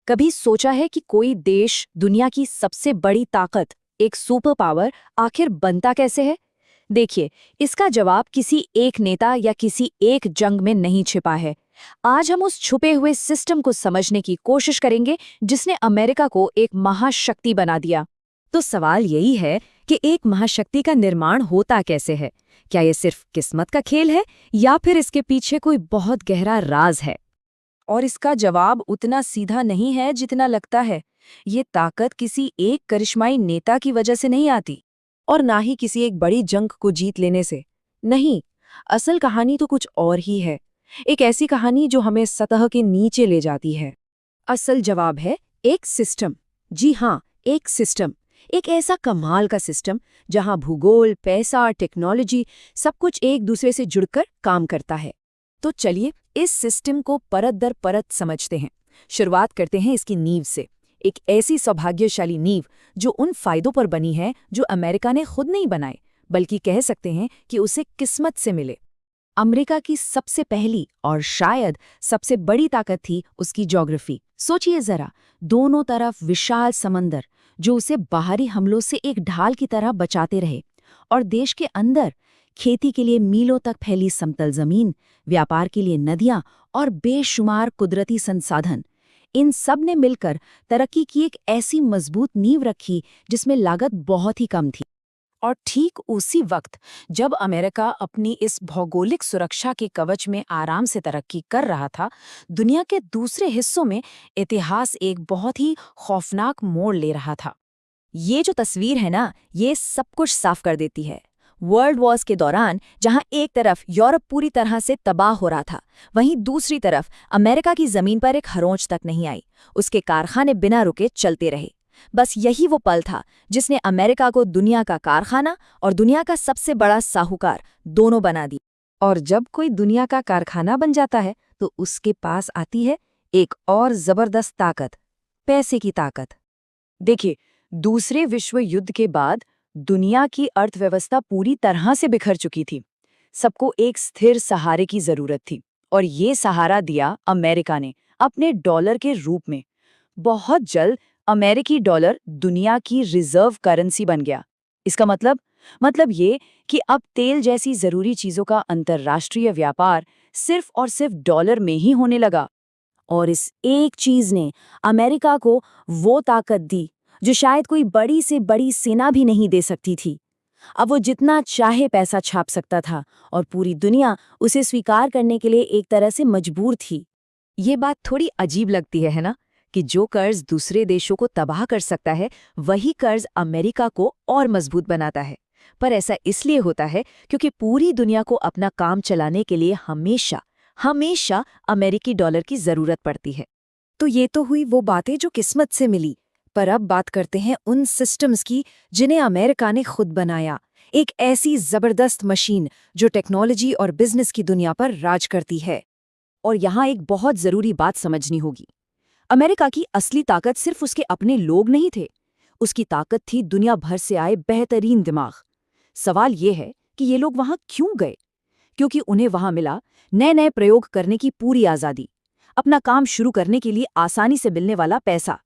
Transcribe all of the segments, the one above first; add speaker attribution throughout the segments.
Speaker 1: कभी सोचा है कि कोई देश, दुनिया की सबसे बड़ी ताकत, एक सुपर पावर आखिर बनता कैसे है? देखिए, इसका जवाब किसी एक नेता या किसी एक जंग में नहीं छिपा है। आज हम उस छुपे हुए सिस्टम को समझने की कोशिश करेंगे जिसने अमेरिका को एक महाशक्ति बना दिया। तो सवाल यही है कि एक महाशक्ति का निर्माण होता कैसे है? क्या ये सिर्फ किस्मत का खेल है या फिर इसके पीछे कोई बहुत गहरा राज है? और इसका जवाब उतना सीधा नहीं है जितना लगता है। ये ताकत किसी एक करिश्माई नेता की वजह से नहीं आती, और ना ही किसी एक बड़ी जंग को जीत लेने से। नहीं, असल कहानी तो कुछ और ही है। एक ऐसी कहानी जो हमें सतह के नीचे ले जाती है। असल जवाब है एक सिस्टम। जी हाँ, एक सिस्टम। एक ऐसा कमाल का सिस्टम जहां भूगोल, पैसा, टेक्नोलॉजी सब कुछ एक दूसरे से जुड़कर काम करता है। तो चलिए इस सिस्टम को परत दर परत समझते हैं। शुरुआत करते हैं इसकी नींव से। एक ऐसी सौभाग्यशाली नींव जो उन फायदों पर बनी है जो अमेरिका ने खुद नहीं बनाए, बल्कि कह सकते हैं कि उसे किस्मत से मिले। अमेरिका की सबसे पहली और शायद सबसे बड़ी ताकत थी उसकी ज्योग्राफी। सोचिए जरा, दोनों तरफ विशाल समंदर जो उसे बाहरी हमलों से एक ढाल की तरह बचाते रहे, और देश के अंदर खेती के लिए मीलों तक फैली समतल जमीन, व्यापार के लिए नदियां और बेशुमार कुदरती संसाधन। इन सब ने मिलकर तरक्की की एक ऐसी मजबूत नींव रखी जिसमें लागत बहुत ही कम थी। और ठीक उसी वक्त जब अमेरिका अपनी इस भौगोलिक सुरक्षा के कवच में आराम से तरक्की कर रहा था, दुनिया के दूसरे हिस्सों में इतिहास एक बहुत ही खौफनाक मोड़ ले रहा था। ये जो तस्वीर है ना, ये सब कुछ साफ कर देती है। वर्ल्ड वॉर्स के दौरान जहां एक तरफ यूरोप पूरी तरह से तबाह हो रहा था, वहीं दूसरी तरफ अमेरिका की जमीन पर एक खरोंच तक नहीं आई। उसके कारखाने बिना रुके चलते रहे। बस यही वो पल था जिसने अमेरिका को दुनिया का कारखाना और दुनिया का सबसे बड़ा साहूकार दोनों बना दी। और जब कोई दुनिया का कारखाना बन जाता है तो उसके पास आती है एक और जबरदस्त ताकत, पैसे की ताकत। देखिए, दूसरे विश्व युद्ध के बाद दुनिया की अर्थव्यवस्था पूरी तरह से बिखर चुकी थी। सबको एक स्थिर सहारे की जरूरत थी, और ये सहारा दिया अमेरिका ने अपने डॉलर के रूप में। बहुत जल्द अमेरिकी डॉलर दुनिया की रिजर्व करेंसी बन गया। इसका मतलब ये कि अब तेल जैसी जरूरी चीजों का अंतर्राष्ट्रीय व्यापार सिर्फ और सिर्फ डॉलर में ही होने लगा। और इस एक चीज ने अमेरिका को वो ताकत दी जो शायद कोई बड़ी से बड़ी सेना भी नहीं दे सकती थी। अब वो जितना चाहे पैसा छाप सकता था, और पूरी दुनिया उसे स्वीकार करने के लिए एक तरह से मजबूर थी। ये बात थोड़ी अजीब लगती है ना, कि जो कर्ज दूसरे देशों को तबाह कर सकता है, वही कर्ज अमेरिका को और मजबूत बनाता है। पर ऐसा इसलिए होता है क्योंकि पूरी दुनिया को अपना काम चलाने के लिए हमेशा अमेरिकी डॉलर की जरूरत पड़ती है। तो ये तो हुई वो बातें जो किस्मत से मिली। पर अब बात करते हैं उन सिस्टम्स की जिन्हें अमेरिका ने खुद बनाया। एक ऐसी जबरदस्त मशीन जो टेक्नोलॉजी और बिजनेस की दुनिया पर राज करती है। और यहाँ एक बहुत जरूरी बात समझनी होगी। अमेरिका की असली ताकत सिर्फ उसके अपने लोग नहीं थे, उसकी ताकत थी दुनिया भर से आए बेहतरीन दिमाग। सवाल ये है कि ये लोग वहां क्यों गए? क्योंकि उन्हें वहां मिला नए नए प्रयोग करने की पूरी आज़ादी, अपना काम शुरू करने के लिए आसानी से मिलने वाला पैसा,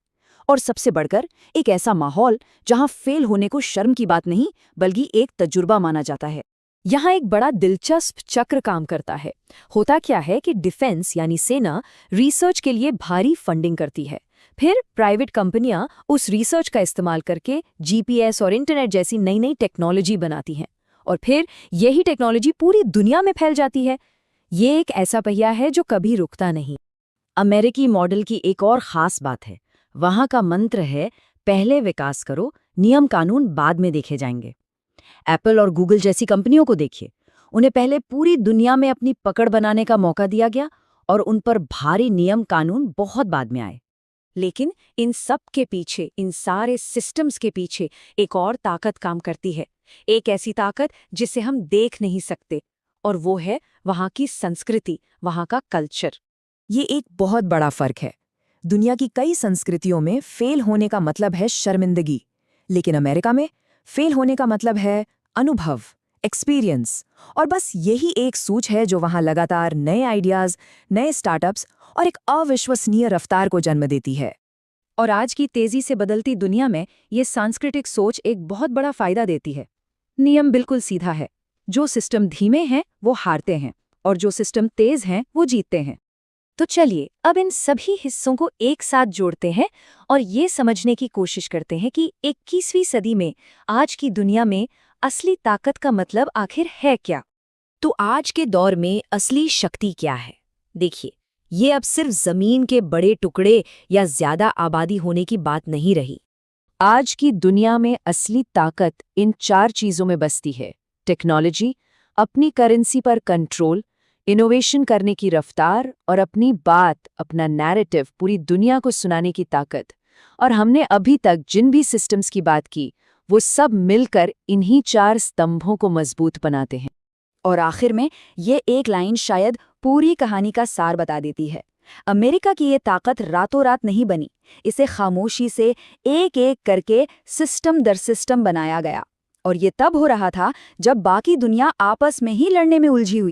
Speaker 1: और सबसे बढ़कर एक ऐसा माहौल जहां फेल होने को शर्म की बात नहीं बल्कि एक तजुर्बा माना जाता है। यहाँ एक बड़ा दिलचस्प चक्र काम करता है। होता क्या है कि डिफेंस यानी सेना रिसर्च के लिए भारी फंडिंग करती है। फिर प्राइवेट कंपनियां उस रिसर्च का इस्तेमाल करके जीपीएस और इंटरनेट जैसी नई नई टेक्नोलॉजी बनाती हैं, और फिर यही टेक्नोलॉजी पूरी दुनिया में फैल जाती है। ये एक ऐसा पहिया है जो कभी रुकता नहीं। अमेरिकी मॉडल की एक और खास बात है, वहां का मंत्र है पहले विकास करो, नियम कानून बाद में देखे जाएंगे। एप्पल और गूगल जैसी कंपनियों को देखिए, उन्हें पहले पूरी दुनिया में अपनी पकड़ बनाने का मौका दिया गया, और उन पर भारी नियम कानून बहुत बाद में आए। लेकिन इन सब के पीछे, इन सारे सिस्टम्स के पीछे एक और ताकत काम करती है। एक ऐसी ताकत जिसे हम देख नहीं सकते, और वो है वहाँ की संस्कृति, वहाँ का कल्चर। ये एक बहुत बड़ा फर्क है। दुनिया की कई संस्कृतियों में फेल होने का मतलब है शर्मिंदगी, लेकिन अमेरिका में फेल होने का मतलब है अनुभव, एक्सपीरियंस। और बस यही एक सूझ है जो वहां लगातार नए आइडियाज, नए स्टार्टअप्स और एक अविश्वसनीय रफ्तार को जन्म देती है। और आज की तेजी से बदलती दुनिया में ये सांस्कृतिक सोच एक बहुत बड़ा फायदा देती है। नियम बिल्कुल सीधा है, जो सिस्टम धीमे हैं वो हारते हैं और जो सिस्टम तेज हैं वो जीतते हैं। तो चलिए अब इन सभी हिस्सों को एक साथ जोड़ते हैं और ये समझने की कोशिश करते हैं कि 21वीं सदी में आज की दुनिया में असली ताकत का मतलब आखिर है क्या। तो आज के दौर में असली शक्ति क्या है? देखिए, ये अब सिर्फ जमीन के बड़े टुकड़े या ज्यादा आबादी होने की बात नहीं रही। आज की दुनिया में असली ताकत इन 4 चीजों में बसती है: टेक्नोलॉजी, अपनी करेंसी पर कंट्रोल, इनोवेशन करने की रफ्तार और अपनी बात, अपना नैरेटिव पूरी दुनिया को सुनाने की ताकत। और हमने अभी तक जिन भी सिस्टम्स की बात की, वो सब मिलकर इन्हीं 4 स्तंभों को मजबूत बनाते हैं। और आखिर में ये एक लाइन शायद पूरी कहानी का सार बता देती है। अमेरिका की ये ताकत रातों रात नहीं बनी, इसे खामोशी से एक एक करके सिस्टम दर सिस्टम बनाया गया। और ये तब हो रहा था जब बाकी दुनिया आपस में ही लड़ने में उलझी हुई।